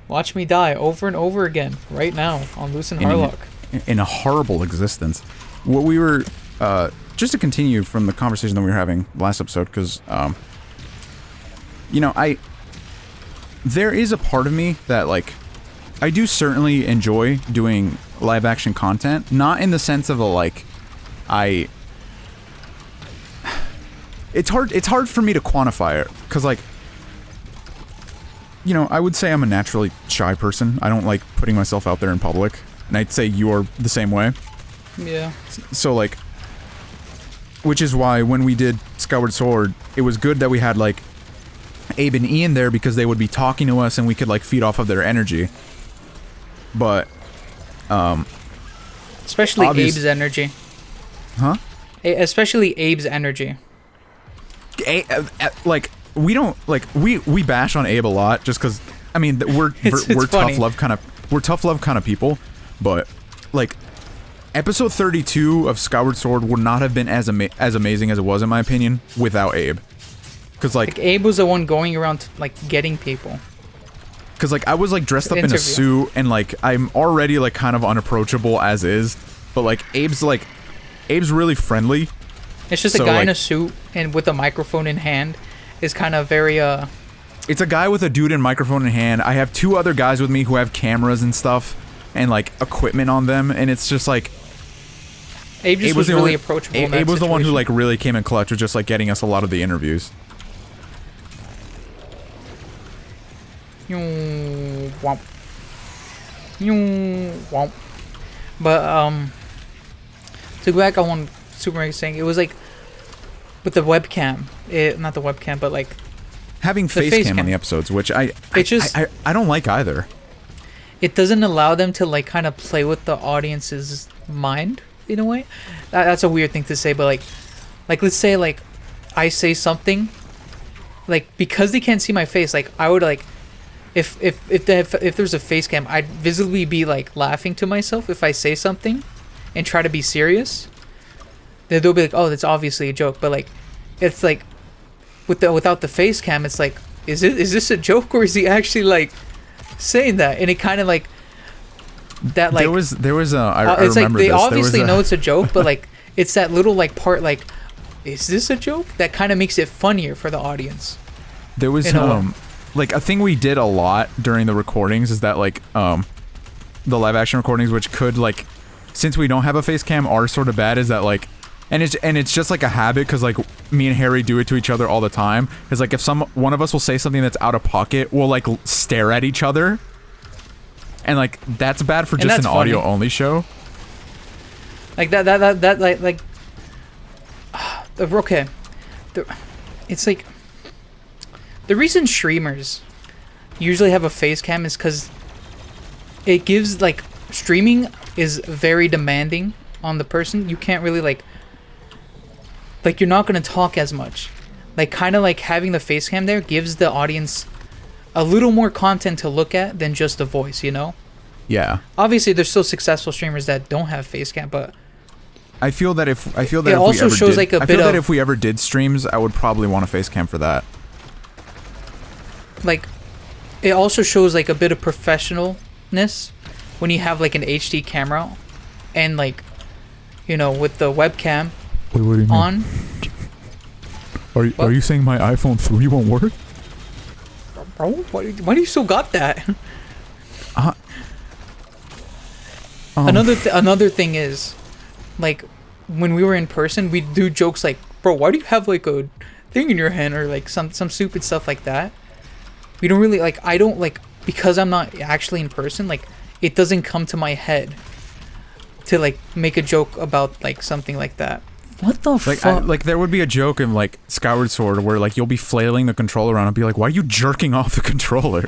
Watch me die over and over again right now on Loos Harlock. In a horrible existence. What we were, just to continue from the conversation that we were having last episode, because, you know, there is a part of me that, like, I do certainly enjoy doing live action content, not in the sense of it's hard for me to quantify it, because, like, you know, I would say I'm a naturally shy person. I don't like putting myself out there in public, and I'd say you're the same way. Yeah. So, like, which is why when we did Skyward Sword, it was good that we had, like, Abe and Ian there, because they would be talking to us and we could, like, feed off of their energy. But, especially Abe's energy. Huh? Especially Abe's energy. Like, we don't, like, we bash on Abe a lot, just because, I mean, we're tough love kind of people, but, like, episode 32 of Skyward Sword would not have been as amazing as it was, in my opinion, without Abe. Because, like, Abe was the one going around, like, getting people. Because, like, I was, like, dressed up in a suit, and, like, I'm already, like, kind of unapproachable as is, but, like, Abe's really friendly. It's just a guy in a suit and with a microphone in hand is kind of very, It's a guy with a dude and microphone in hand. I have two other guys with me who have cameras and stuff and, like, equipment on them, and it's just, like... Abe just was really approachable in that Abe was the one who, situation. like, really came in clutch with just, like, getting us a lot of the interviews. But, to go back on one Superman saying, it was, like, with the webcam, not the webcam, but, like, having face cam on the episodes, which I don't like either. It doesn't allow them to, like, kind of play with the audience's mind in a way. That's a weird thing to say, but, like let's say, like, I say something, like, because they can't see my face, like, I would, like, if there's a face cam, I'd visibly be, like, laughing to myself if I say something and try to be serious. Then they'll be like, oh, that's obviously a joke, but, like, it's like without the face cam, it's like, is this a joke, or is he actually, like, saying that? And it kind of, like, that, like, there was I it's remember like they this. obviously know it's a joke, but, like, it's that little, like, part, like, is this a joke, that kind of makes it funnier for the audience. There was like, a thing we did a lot during the recordings is that, like, the live action recordings, which could, like, since we don't have a face cam, are sort of bad, is that, like, and it's just, like, a habit, because, like, me and Harry do it to each other all the time. Is, like, if one of us will say something that's out of pocket, we'll, like, stare at each other, and, like, that's bad for just an audio only show. Like that like okay, it's like the reason streamers usually have a face cam is because it gives, like, streaming is very demanding on the person. You can't really, like you're not going to talk as much. Like, kind of like having the face cam there gives the audience a little more content to look at than just the voice, you know? Yeah. Obviously, there's still successful streamers that don't have face cam, but I feel that if it also shows, like, a bit of, if we ever did streams, I would probably want a face cam for that. Like, it also shows, like, a bit of professionalness when you have, like, an HD camera and, like, you know, with the webcam Wait, what do you mean? on. Are you saying my iPhone 3 won't work? Bro, why do you still got that? Another thing is, like, when we were in person, we'd do jokes like, bro, why do you have, like, a thing in your hand, or, like, some stupid stuff like that. We don't really, like, I don't, like, because I'm not actually in person, like, it doesn't come to my head to, like, make a joke about, like, something like that. What the fuck? Like, there would be a joke in, like, Skyward Sword where, like, you'll be flailing the controller around and be like, why are you jerking off the controller?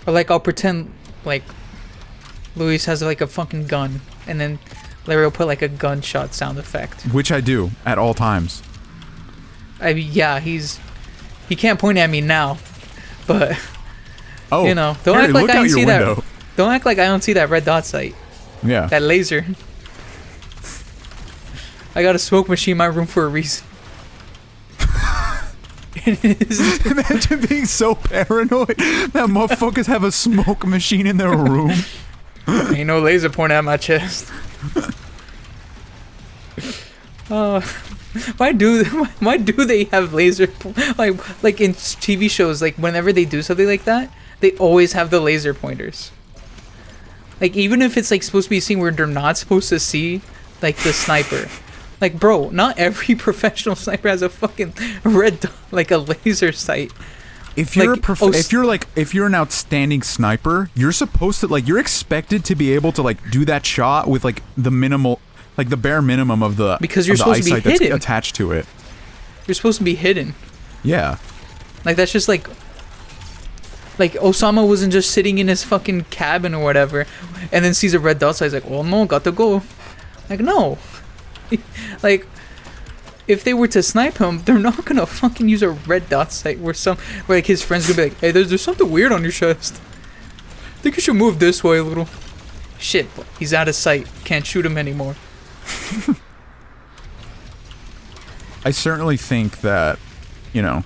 Or, like, I'll pretend, like, Luis has, like, a fucking gun, and then Larry will put, like, a gunshot sound effect. Which I do at all times. I mean, yeah, he can't point at me now, but, oh, you know, don't Harry, act like look I out don't your see window. that. Don't act like I don't see that red dot sight. Yeah. That laser. I got a smoke machine in my room for a reason. Imagine being so paranoid that motherfuckers have a smoke machine in their room. Ain't no laser pointing at my chest. Why do they have laser like in TV shows, like whenever they do something like that, they always have the laser pointers. Like even if it's like supposed to be a scene where they're not supposed to see like the sniper. Like bro, not every professional sniper has a fucking red like a laser sight. If you're like, if you're an outstanding sniper, you're supposed to like you're expected to be able to like do that shot with like the minimal, like the bare minimum of the because you're of the supposed to be eyesight hidden. that's attached to it. You're supposed to be hidden. Yeah. Like that's just like Osama wasn't just sitting in his fucking cabin or whatever, and then sees a red dot. So he's like, "Oh no, got to go." Like no, like. If they were to snipe him, they're not gonna fucking use a red dot sight where like his friends gonna be like, hey, there's something weird on your chest. I think you should move this way a little. Shit, he's out of sight. Can't shoot him anymore. I certainly think that, you know,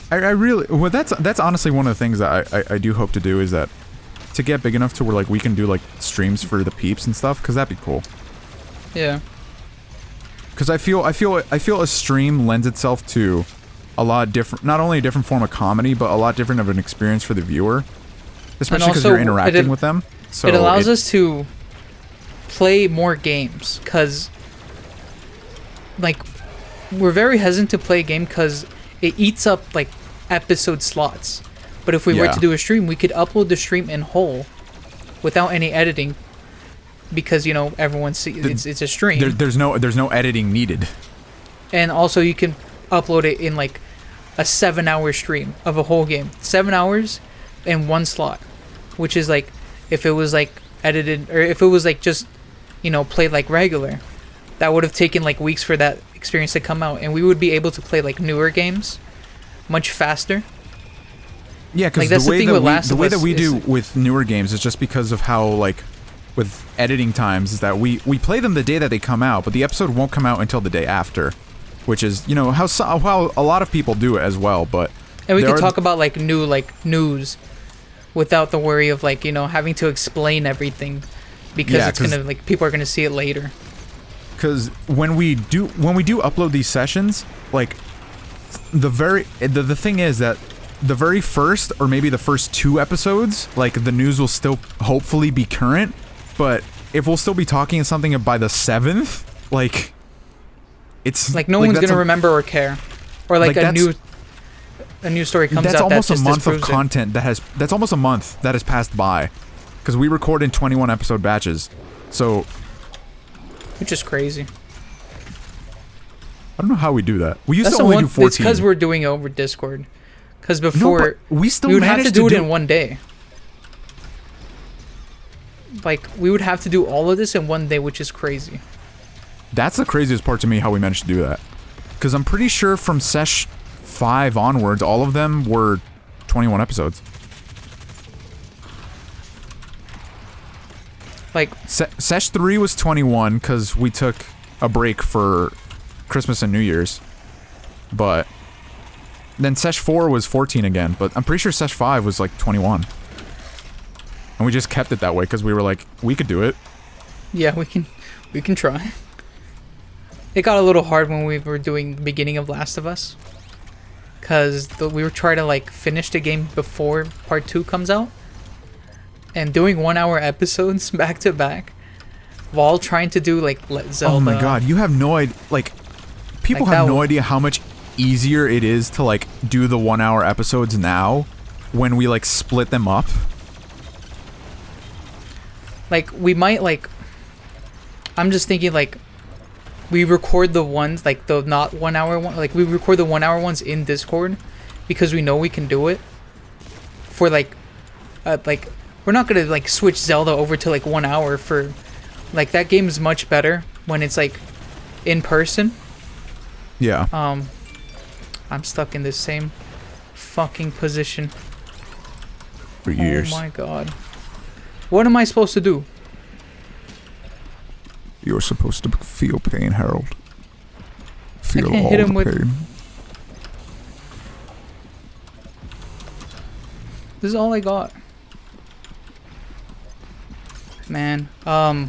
I really well that's honestly one of the things that I do hope to do is that to get big enough to where like we can do like streams for the peeps and stuff, because that'd be cool. Yeah. Because I feel a stream lends itself to a lot different, not only a different form of comedy, but a lot different of an experience for the viewer, especially because you're interacting with them. So it allows us to play more games, because like we're very hesitant to play a game because it eats up like episode slots. But if we were to do a stream, we could upload the stream in whole without any editing. Because you know everyone sees it's a stream. There's no editing needed. And also you can upload it in like a 7-hour stream of a whole game. 7 hours in one slot, which is like if it was like edited or if it was like just played like regular, that would have taken like weeks for that experience to come out, and we would be able to play like newer games much faster. Yeah, because like, the way that we do with newer games is just because of how like. With editing times is that we play them the day that they come out, but the episode won't come out until the day after, which is how a lot of people do it as well. But and we can talk about like news without the worry of like having to explain everything because it's gonna like people are gonna see it later. Because when we do upload these sessions, like the thing is that the very first or maybe the first 2 episodes, like the news will still hopefully be current. But if we'll still be talking something by the 7th, like it's like no one's gonna remember or care, or like a new story comes out. That's almost a month of content that's almost a month that has passed by, because we record in 21 episode batches, so which is crazy. I don't know how we do that. We used to only do 14. It's because we're doing it over Discord. Because before we would have to do it in one day. Like, we would have to do all of this in one day, which is crazy. That's the craziest part to me, how we managed to do that. Because I'm pretty sure from Sesh 5 onwards, all of them were 21 episodes. Like... Sesh 3 was 21, because we took a break for Christmas and New Year's. But... then Sesh 4 was 14 again, but I'm pretty sure Sesh 5 was like 21. And we just kept it that way because we were like, we could do it. Yeah, we can try. It got a little hard when we were doing the beginning of Last of Us. Because we were trying to like finish the game before part 2 comes out. And doing 1-hour episodes back to back. While trying to do like Zelda. Oh my god, you have no idea. Like, people have no idea how much easier it is to like do the 1-hour episodes now when we like split them up. Like we might like I'm just thinking like we record the ones like the not 1-hour one, like we record the 1-hour ones in Discord because we know we can do it for like we're not gonna like switch Zelda over to like 1 hour for like that game is much better when it's like in person. Yeah. I'm stuck in this same fucking position for years. Oh my god. What am I supposed to do? You're supposed to feel pain, Harold. Feel can't all hit him the with- pain. This is all I got. Man, like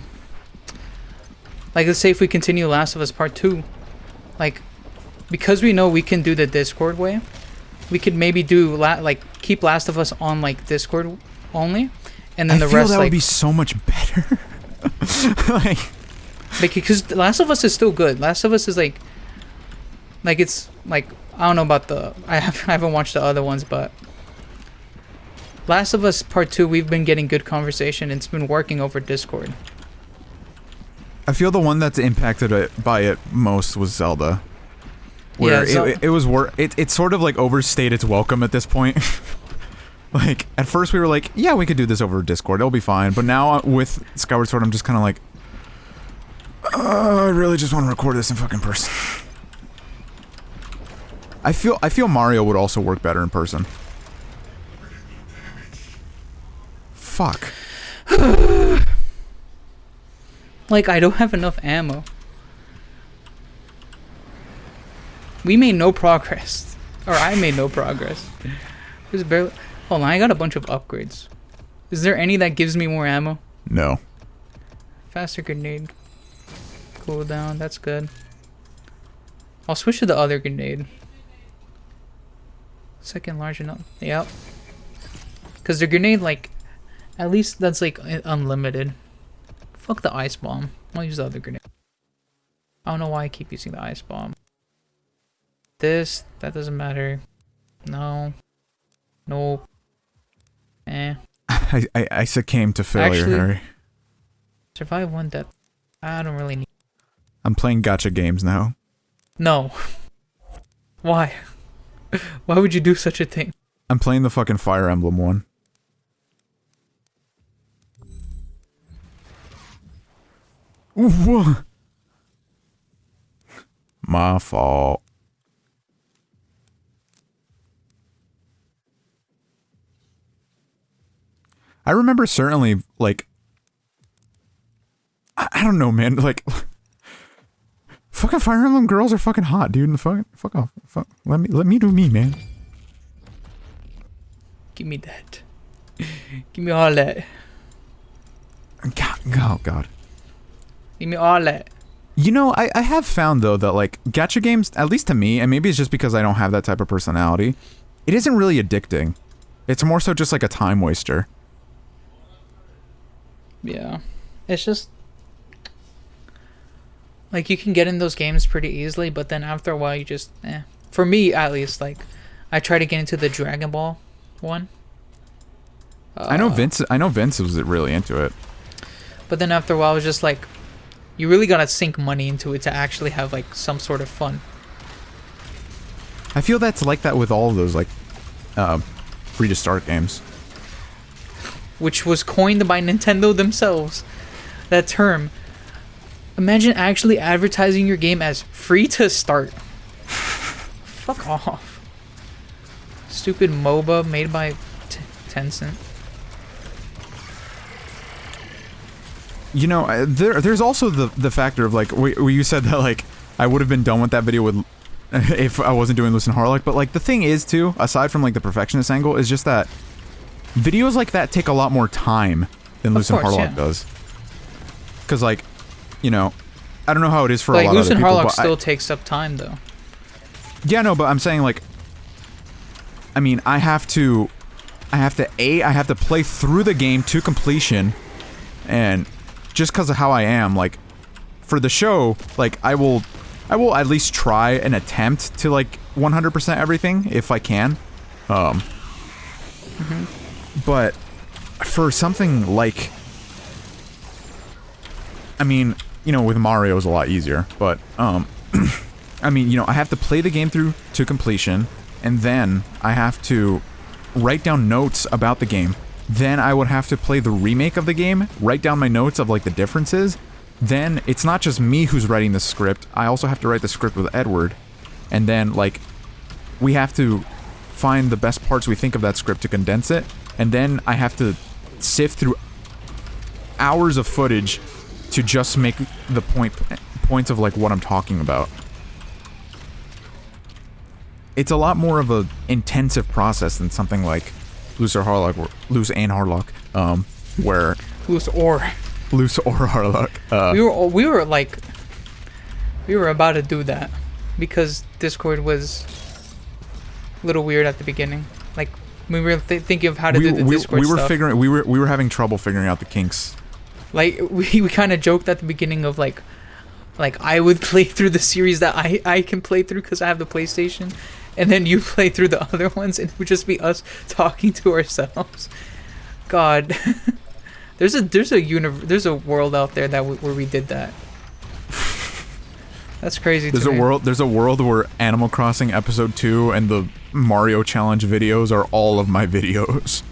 let's say if we continue Last of Us Part 2, like, because we know we can do the Discord way, we could maybe do keep Last of Us on like Discord only, and then the I feel rest that like would be so much better. like, because Last of Us is still good. Last of Us is like it's like, I don't know about I haven't watched the other ones, but Last of Us Part 2, we've been getting good conversation and it's been working over Discord. I feel the one that's impacted by it most was Zelda. Where Yeah, it sort of like overstayed its welcome at this point. Like, at first we were like, yeah, we could do this over Discord, it'll be fine. But now with Skyward Sword, I'm just kind of like, I really just want to record this in fucking person. I feel Mario would also work better in person. Fuck. Like, I don't have enough ammo. We made no progress. Or I made no progress. There's barely... Hold on, I got a bunch of upgrades. Is there any that gives me more ammo? No. Faster grenade. Cooldown, that's good. I'll switch to the other grenade. Second large enough. Yep. Because the grenade, like... At least that's, like, unlimited. Fuck the ice bomb. I'll use the other grenade. I don't know why I keep using the ice bomb. This, that doesn't matter. No. Nope. Eh. I succumbed to failure, Actually, Harry. Survive one death. I don't really need... I'm playing gacha games now. No. Why? Why would you do such a thing? I'm playing the fucking Fire Emblem one. Ooh, my fault. I remember certainly, like, I don't know, man, like, fucking Fire Emblem girls are fucking hot, dude, and fuck off. Let me do me, man. Give me that. Give me all that. God, oh, God. Give me all that. You know, I have found, though, that, like, gacha games, at least to me, and maybe it's just because I don't have that type of personality, it isn't really addicting. It's more so just like a time waster. Yeah. It's just... Like, you can get in those games pretty easily, but then after a while you just... For me, at least, like, I try to get into the Dragon Ball one. I know Vince was really into it. But then after a while, I was just like... You really gotta sink money into it to actually have, like, some sort of fun. I feel that's like that with all of those, like, free-to-start games. Which was coined by Nintendo themselves. That term. Imagine actually advertising your game as free to start. Fuck off. Stupid MOBA made by Tencent. You know, there's also the factor of, like, where you said that, like, I would have been done with that video with if I wasn't doing Loos Harlock, but, like, the thing is, too, aside from, like, the perfectionist angle, is just that videos like that take a lot more time than Loos Harlock does. Because, like, you know, I don't know how it is for a lot of other people, Harlock but still takes up time, though. Yeah, no, but I'm saying, like, I mean, I have to play through the game to completion, and just because of how I am, like, for the show, like, I will at least try and attempt to, like, 100% everything if I can. But for something like, I mean, you know, with Mario is a lot easier, but, I mean, you know, I have to play the game through to completion, and then I have to write down notes about the game. Then I would have to play the remake of the game, write down my notes of, like, the differences. Then it's not just me who's writing the script, I also have to write the script with Edward. And then, like, we have to find the best parts we think of that script to condense it. And then I have to sift through hours of footage to just make the points of, like, what I'm talking about. it's a lot more of a intensive process than something like Loos or Harlock, Loos and Harlock, where Loos or Harlock. We were about to do that because Discord was a little weird at the beginning. Like we were thinking of how to do the Discord stuff. We were having trouble figuring out the kinks. Like we kind of joked at the beginning of like I would play through the series that I can play through because I have the PlayStation, and then you play through the other ones, and it would just be us talking to ourselves. God, there's a world out there that where we did that. That's crazy. There's a world where Animal Crossing Episode 2 and the Mario Challenge videos are all of my videos.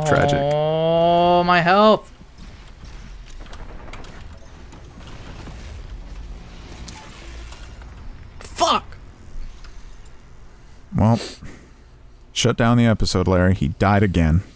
Tragic. Oh, my health. Fuck. Well, shut down the episode, Larry. He died again.